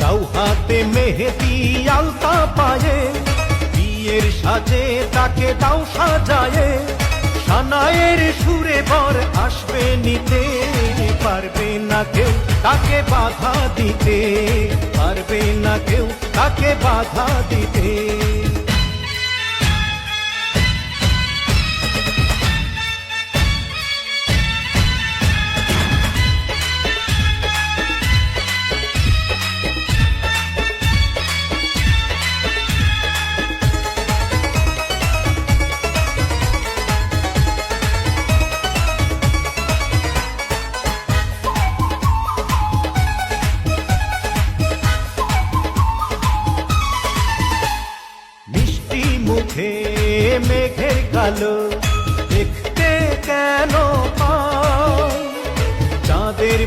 দাও হাতে মেহেদি আলতা পায়ে, বিয়ের সাজে তাকে দাও সাজায়ে, সানায়ের সুরে বর আসবে নিতে, পারবে না কেউ তাকে বাধা দিতে, পারবে না কেউ তাকে বাধা দিতে। মুখে মেঘের কালো দেখতে কেন পাই, চাঁদের